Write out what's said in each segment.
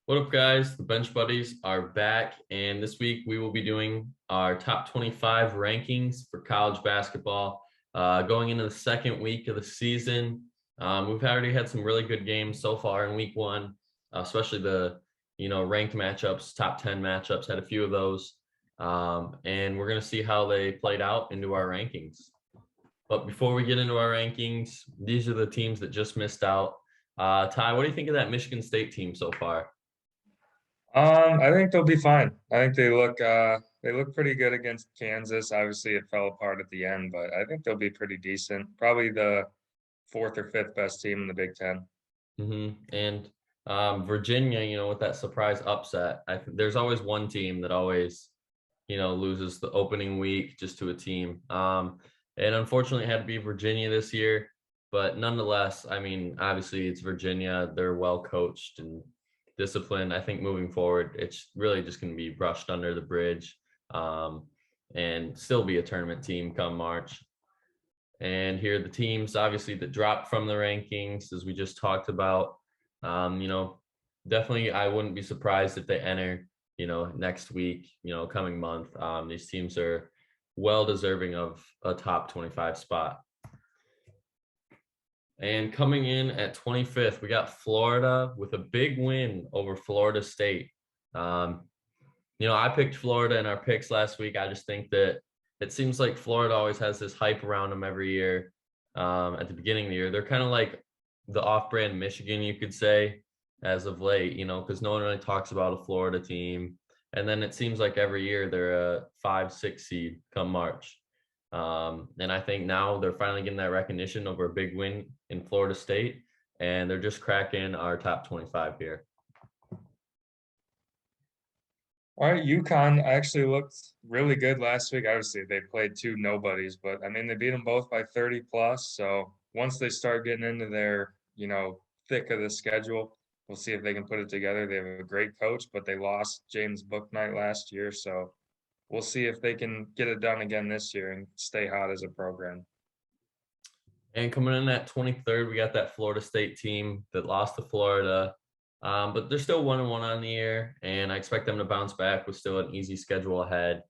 What up, guys? The Bench Buddies are back, and this week we will be doing our top 25 rankings for college basketball. Going into the second week of the season, we've already had some really good games so far in week one, especially the ranked matchups, top 10 matchups. Had a few of those, and we're gonna see how they played out into our rankings. But before we get into our rankings, these are the teams that just missed out. Ty, what do you think of that Michigan State team so far? I think they'll be fine. I think they look pretty good against Kansas. Obviously, it fell apart at the end, but I think they'll be pretty decent. Probably the fourth or fifth best team in the Big Ten. And Virginia, with that surprise upset, there's always one team that always, loses the opening week just to a team. And unfortunately, it had to be Virginia this year. But nonetheless, I mean, obviously, it's Virginia. They're well coached and disciplined. I think moving forward, it's really just going to be brushed under the bridge um, and still be a tournament team come March. And here are the teams, obviously, that dropped from the rankings, as we just talked about. Um, you know, Definitely, I wouldn't be surprised if they enter, next week, coming month. These teams are well deserving of a top 25 spot. And coming in at 25th, we got Florida with a big win over Florida State. Um, I picked Florida in our picks last week. I just think that it seems like Florida always has this hype around them every year. At the beginning of the year, they're kind of like the off-brand Michigan, you could say, as of late. Because no one really talks about a Florida team, and then it seems like every year they're a 5, 6 seed come March. And I think now they're finally getting that recognition over a big win in Florida State, and they're just cracking our top 25 here. All right, UConn actually looked really good last week. Obviously, they played two nobodies, but I mean, they beat them both by 30 plus. So once they start getting into their, thick of the schedule, we'll see if they can put it together. They have a great coach, but they lost James Booknight last year. So we'll see if they can get it done again this year and stay hot as a program. And coming in at 23rd, we got that Florida State team that lost to Florida. But they're still 1-1 on the year, and I expect them to bounce back with still an easy schedule ahead.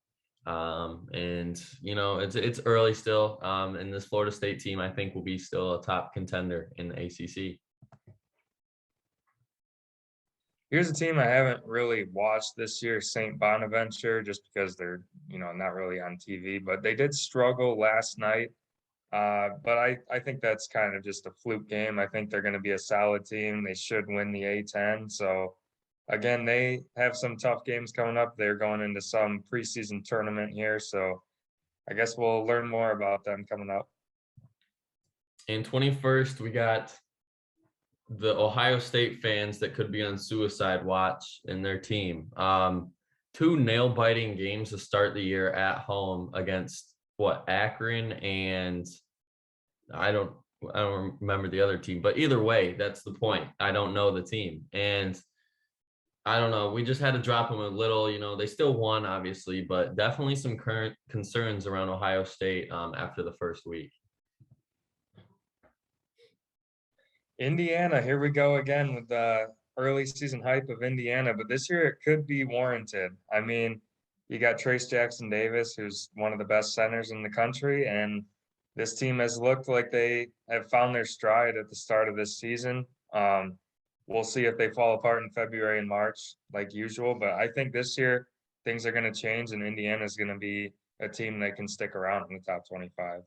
And it's early still. And this Florida State team, I think, will be still a top contender in the ACC. Here's a team I haven't really watched this year, St. Bonaventure, just because they're, not really on TV, but they did struggle last night. But I think that's kind of just a fluke game. I think they're going to be a solid team. They should win the A10. So again, they have some tough games coming up. They're going into some preseason tournament here. So I guess we'll learn more about them coming up. In 21st, we got the Ohio State fans that could be on suicide watch in their team. Two nail biting games to start the year at home against Akron and I don't I don't remember the other team, but either way, that's the point. I don't know the team, and I don't know. We just had to drop them a little. They still won, obviously, but definitely some current concerns around Ohio State after the first week. Indiana, here we go again with the early season hype of Indiana, but this year it could be warranted. I mean, you got Trace Jackson Davis, who's one of the best centers in the country, and this team has looked like they have found their stride at the start of this season. We'll see if they fall apart in February and March, like usual, but I think this year things are going to change, and Indiana is going to be a team that can stick around in the top 25.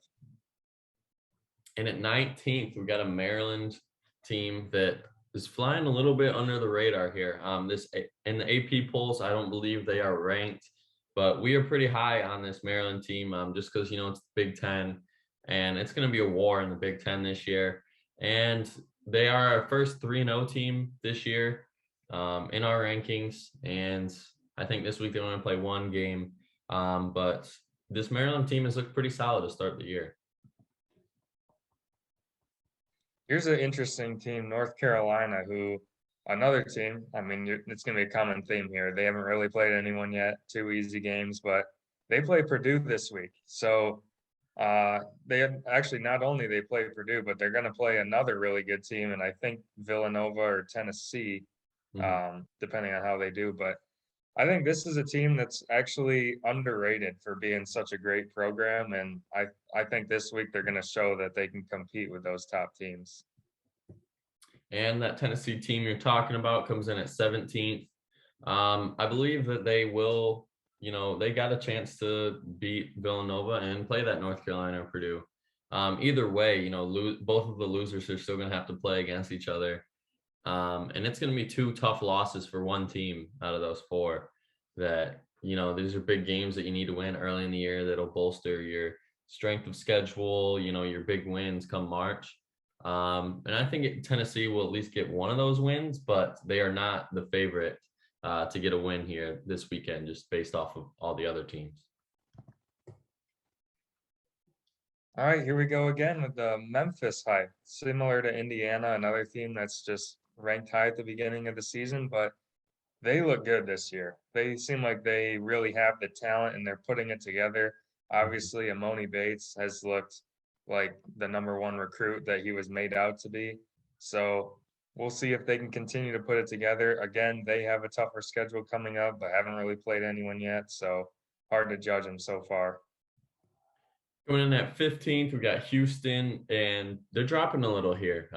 And at 19th, we got a Maryland team that is flying a little bit under the radar here. This in the AP polls, I don't believe they are ranked, but we are pretty high on this Maryland team just because it's the Big Ten, and it's going to be a war in the Big Ten this year. And they are our first 3-0 team this year in our rankings, and I think this week they want to play one game. But this Maryland team has looked pretty solid to start the year. Here's an interesting team, North Carolina, who another team. I mean, it's going to be a common theme here. They haven't really played anyone yet, two easy games, but they play Purdue this week. So they actually not only they play Purdue, but they're going to play another really good team, and I think Villanova or Tennessee. Mhm. depending on how they do. But I think this is a team that's actually underrated for being such a great program, and I think this week they're going to show that they can compete with those top teams. And that Tennessee team you're talking about comes in at 17th. I believe that they will, they got a chance to beat Villanova and play that North Carolina or Purdue. Either way, both of the losers are still going to have to play against each other. And it's going to be two tough losses for one team out of those four that, these are big games that you need to win early in the year that'll bolster your strength of schedule, your big wins come March. And I think Tennessee will at least get one of those wins, but they are not the favorite to get a win here this weekend, just based off of all the other teams. All right, here we go again with the Memphis hype. Similar to Indiana, another team that's just ranked high at the beginning of the season, but they look good this year. They seem like they really have the talent and they're putting it together. Obviously, Amoni Bates has looked like the #1 recruit that he was made out to be. So we'll see if they can continue to put it together. Again, they have a tougher schedule coming up, but haven't really played anyone yet. So hard to judge them so far. Coming in at 15th, we got Houston, and they're dropping a little here.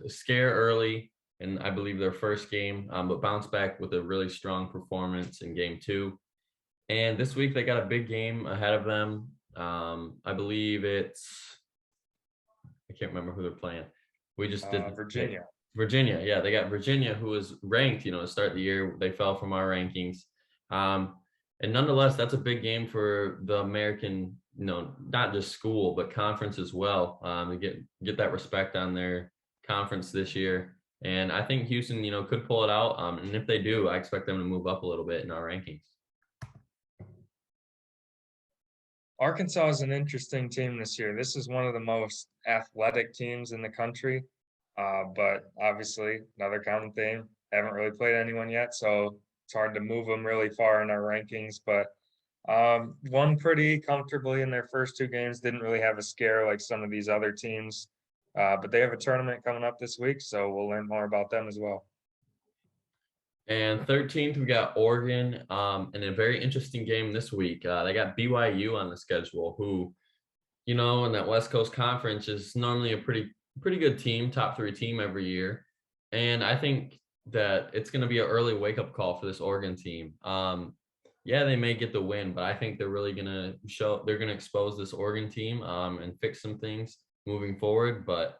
Scare early, and I believe their first game, but bounce back with a really strong performance in game two. And this week they got a big game ahead of them. I believe I can't remember who they're playing. We just did Virginia. Virginia. Yeah, they got Virginia, who was ranked, to start the year. They fell from our rankings. And nonetheless, that's a big game for the American, not just school, but conference as well, to get that respect on their conference this year. And I think Houston, could pull it out. And if they do, I expect them to move up a little bit in our rankings. Arkansas is an interesting team this year. This is one of the most athletic teams in the country, but obviously, another common theme. Haven't really played anyone yet, so it's hard to move them really far in our rankings. But won pretty comfortably in their first two games. Didn't really have a scare like some of these other teams, but they have a tournament coming up this week, so we'll learn more about them as well. And 13th, we got Oregon in a very interesting game this week. They got BYU on the schedule, who, in that West Coast Conference is normally a pretty good team, top 3 team every year. And I think that it's going to be an early wake-up call for this Oregon team. Yeah, they may get the win, but I think they're really going to they're going to expose this Oregon team and fix some things moving forward. But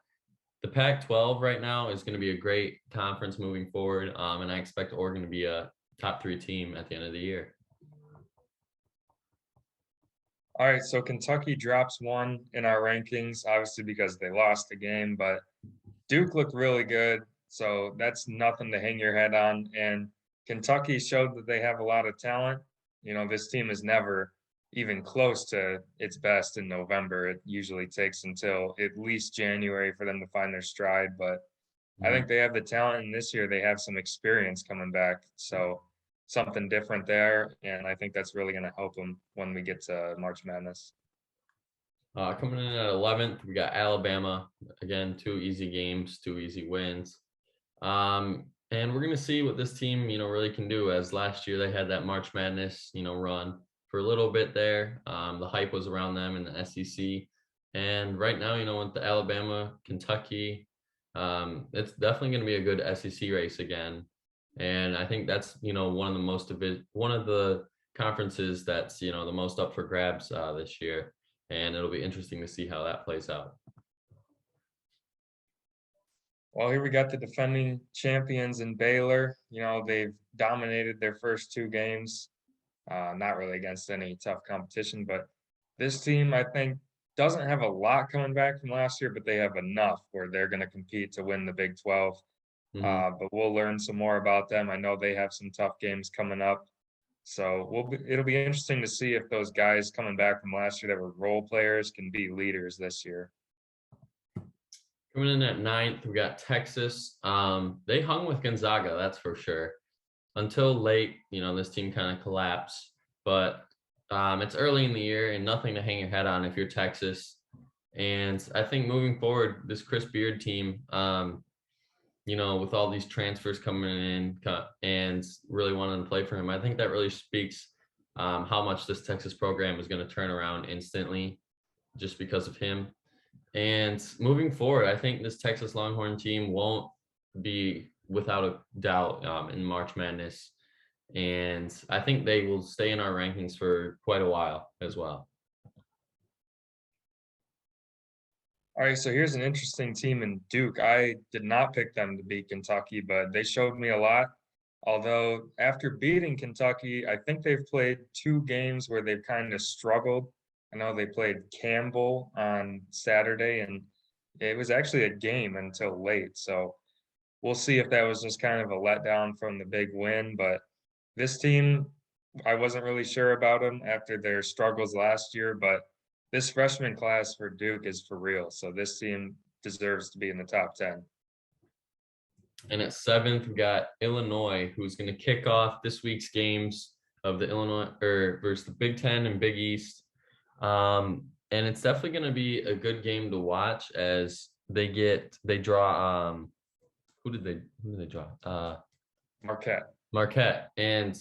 the Pac-12 right now is going to be a great conference moving forward, and I expect Oregon to be a top 3 team at the end of the year. All right, so Kentucky drops one in our rankings, obviously because they lost the game, but Duke looked really good, so that's nothing to hang your head on. And Kentucky showed that they have a lot of talent. This team is never even close to its best in November. It usually takes until at least January for them to find their stride, but I think they have the talent, and this year they have some experience coming back. So something different there, and I think that's really going to help them when we get to March Madness. Coming in at 11th, we got Alabama. Again, 2 easy games, 2 easy wins. And we're going to see what this team, really can do, as last year they had that March Madness, run for a little bit there. The hype was around them in the SEC. And right now, with the Alabama, Kentucky, it's definitely going to be a good SEC race again. And I think that's, one of the conferences that's, the most up for grabs this year. And it'll be interesting to see how that plays out. Well, here we got the defending champions in Baylor. They've dominated their first 2 games, not really against any tough competition, but this team, I think, doesn't have a lot coming back from last year, but they have enough where they're going to compete to win the Big 12. But we'll learn some more about them. I know they have some tough games coming up. So it'll be interesting to see if those guys coming back from last year that were role players can be leaders this year. Coming in at 9th, we got Texas. They hung with Gonzaga, that's for sure. Until late, this team kind of collapsed. But it's early in the year and nothing to hang your head on if you're Texas. And I think moving forward, this Chris Beard team, with all these transfers coming in and really wanting to play for him, I think that really speaks how much this Texas program is going to turn around instantly just because of him. And moving forward, I think this Texas Longhorn team won't be without a doubt in March Madness. And I think they will stay in our rankings for quite a while as well. All right, so here's an interesting team in Duke. I did not pick them to beat Kentucky, but they showed me a lot. Although after beating Kentucky, I think they've played 2 games where they've kind of struggled. I know they played Campbell on Saturday, and it was actually a game until late. So we'll see if that was just kind of a letdown from the big win. But this team, I wasn't really sure about them after their struggles last year, but this freshman class for Duke is for real. So this team deserves to be in the top 10. And at seventh, we got Illinois, who's going to kick off this week's games of the Illinois versus the Big Ten and Big East. And it's definitely going to be a good game to watch as they draw. Who did they draw? Marquette. Marquette, and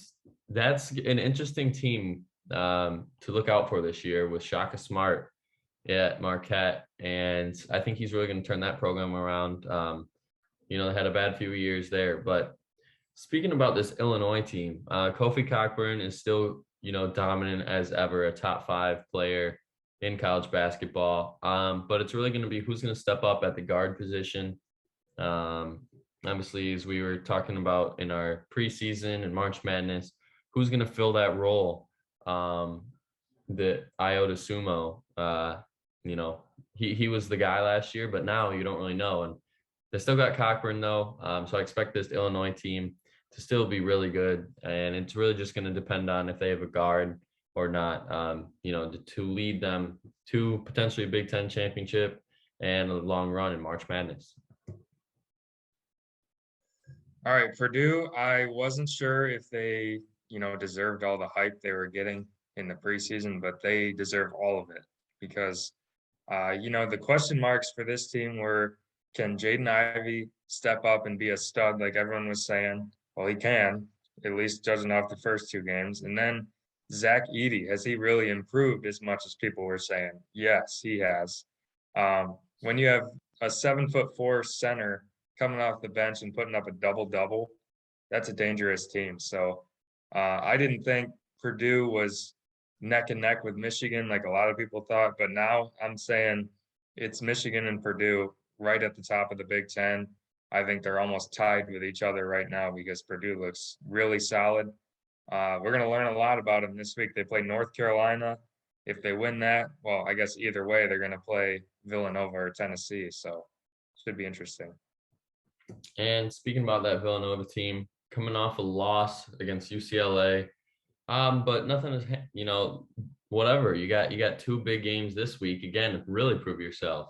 that's an interesting team to look out for this year with Shaka Smart at Marquette, and I think he's really going to turn that program around. They had a bad few years there, but speaking about this Illinois team, Kofi Cockburn is still dominant as ever, a top 5 player in college basketball. But it's really going to be who's going to step up at the guard position. Obviously, as we were talking about in our preseason and March Madness, who's going to fill that role? That Iota Sumo, he was the guy last year, but now you don't really know. And they still got Cockburn though, so I expect this Illinois team to still be really good, and it's really just going to depend on if they have a guard or not. To lead them to potentially a Big Ten championship and a long run in March Madness. All right, Purdue, I wasn't sure if they, deserved all the hype they were getting in the preseason, but they deserve all of it because, the question marks for this team were, can Jaden Ivey step up and be a stud like everyone was saying? Well, he can, at least judging off the first 2 games. And then Zach Edey, has he really improved as much as people were saying? Yes, he has. When you have a 7'4" center coming off the bench and putting up a double-double, that's a dangerous team. So I didn't think Purdue was neck and neck with Michigan like a lot of people thought, but now I'm saying it's Michigan and Purdue right at the top of the Big Ten. I think they're almost tied with each other right now because Purdue looks really solid. We're going to learn a lot about them this week. They play North Carolina. If they win that, well, I guess either way, they're going to play Villanova or Tennessee. So should be interesting. And speaking about that Villanova team, coming off a loss against UCLA, but nothing is, whatever. You got 2 big games this week. Again, really prove yourself.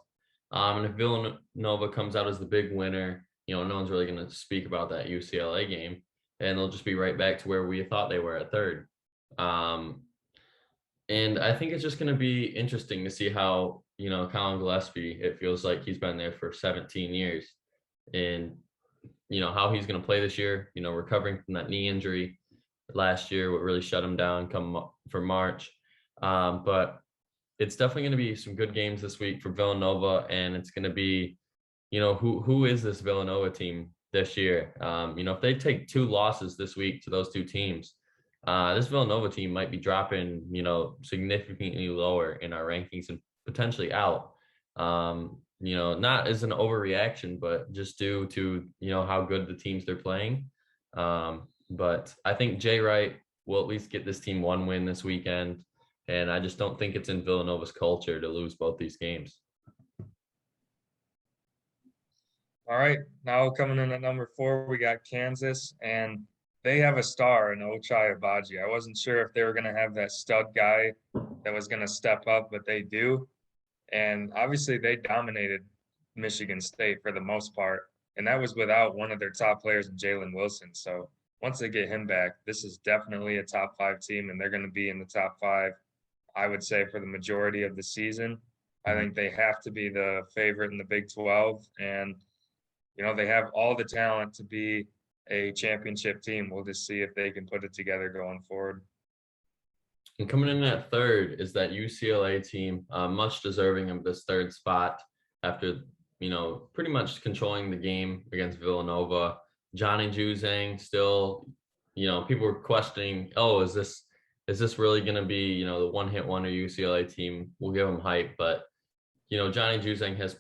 And if Villanova comes out as the big winner, no one's really going to speak about that UCLA game, and they'll just be right back to where we thought they were at third. And I think it's just going to be interesting to see how, Colin Gillespie, it feels like he's been there for 17 years, and, how he's going to play this year, recovering from that knee injury last year, what really shut him down come for March. But it's definitely going to be some good games this week for Villanova, and it's going to be, who is this Villanova team this year? If they take 2 losses this week to those 2 teams, this Villanova team might be dropping, significantly lower in our rankings and potentially out. Not as an overreaction, but just due to, how good the teams they're playing. But I think Jay Wright will at least get this team 1 win this weekend. And I just don't think it's in Villanova's culture to lose both these games. All right, now coming in at number 4, we got Kansas, and they have a star in Ochai Agbaji. I wasn't sure if they were going to have that stud guy that was going to step up, but they do. And obviously, they dominated Michigan State for the most part, and that was without one of their top players, Jalen Wilson. So once they get him back, this is definitely a top 5 team, and they're going to be in the top 5, I would say, for the majority of the season. I think they have to be the favorite in the Big 12, and they have all the talent to be a championship team. We'll just see if they can put it together going forward. And coming in at third is that UCLA team, much deserving of this third spot after, pretty much controlling the game against Villanova. Johnny Juzang still, people were questioning, oh, is this really going to be, the one-hit wonder UCLA team? We'll give them hype, but, Johnny Juzang has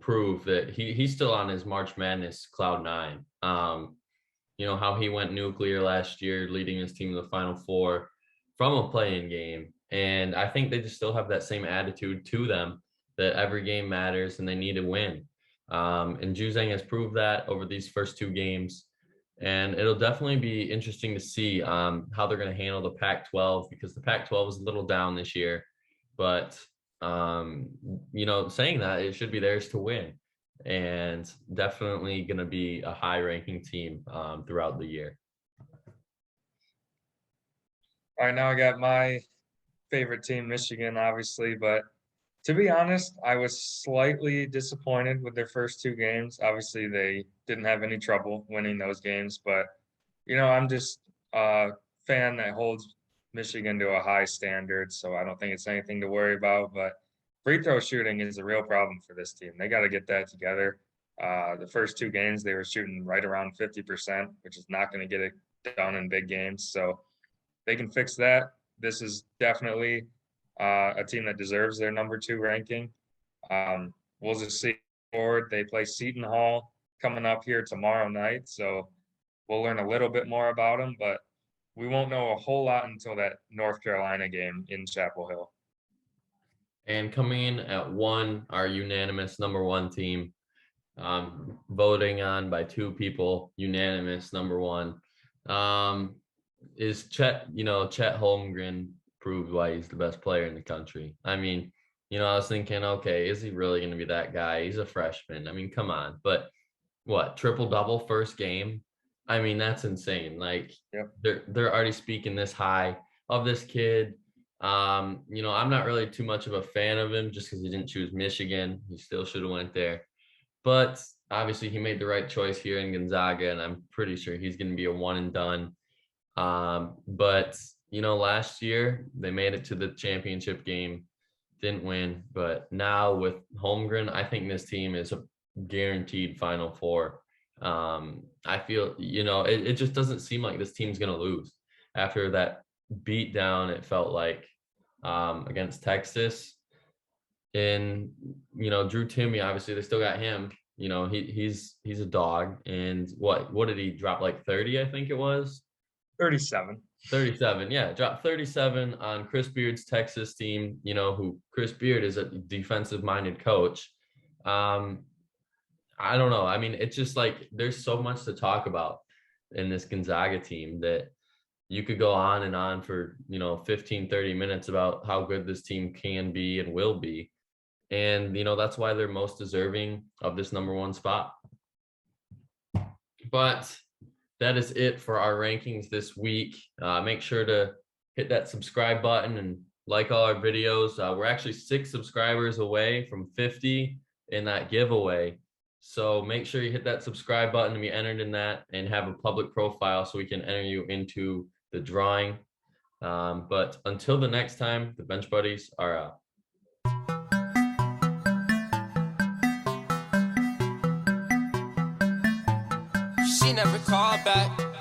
proved that he's still on his March Madness cloud nine. How he went nuclear last year, leading his team to the Final Four from a play-in game. And I think they just still have that same attitude to them, that every game matters and they need to win. And Juzang has proved that over these first two games. And it'll definitely be interesting to see how they're going to handle the Pac-12, because the Pac-12 is a little down this year. But, saying that, it should be theirs to win. And definitely going to be a high-ranking team throughout the year. All right, now I got my favorite team, Michigan, obviously, but to be honest, I was slightly disappointed with their first two games. Obviously, they didn't have any trouble winning those games, but I'm just a fan that holds Michigan to a high standard, so I don't think it's anything to worry about. But free throw shooting is a real problem for this team. They got to get that together. The first two games, they were shooting right around 50%, which is not going to get it done in big games. So they can fix that. This is definitely a team that deserves their number 2 ranking. We'll just see forward. They play Seton Hall coming up here tomorrow night, so we'll learn a little bit more about them, but we won't know a whole lot until that North Carolina game in Chapel Hill. And coming in at 1, our unanimous number 1 team, voting on by 2 people, unanimous number 1, is Chet. Chet Holmgren proved why he's the best player in the country. I mean, I was thinking, okay, is he really going to be that guy? He's a freshman. I mean, come on. But what, triple-double first game? I mean, that's insane. Like, yep. They're already speaking this high of this kid. I'm not really too much of a fan of him just because he didn't choose Michigan. He still should have went there. But obviously he made the right choice here in Gonzaga, and I'm pretty sure he's going to be a one and done. But last year they made it to the championship game, didn't win. But now with Holmgren, I think this team is a guaranteed Final Four. I feel, it just doesn't seem like this team's going to lose after that beat down. It felt like against Texas. And, Drew Timme, obviously they still got him. He's a dog. And what did he drop, like 30, I think it was? 37. 37, yeah. Dropped 37 on Chris Beard's Texas team, who Chris Beard is a defensive-minded coach. I don't know. I mean, it's just like there's so much to talk about in this Gonzaga team that you could go on and on for, 15, 30 minutes about how good this team can be and will be. And, that's why they're most deserving of this number 1 spot. But that is it for our rankings this week. Make sure to hit that subscribe button and like all our videos. We're actually 6 subscribers away from 50 in that giveaway. So make sure you hit that subscribe button to be entered in that and have a public profile so we can enter you into the drawing. But until the next time, the Bench Buddies are out. She never called back.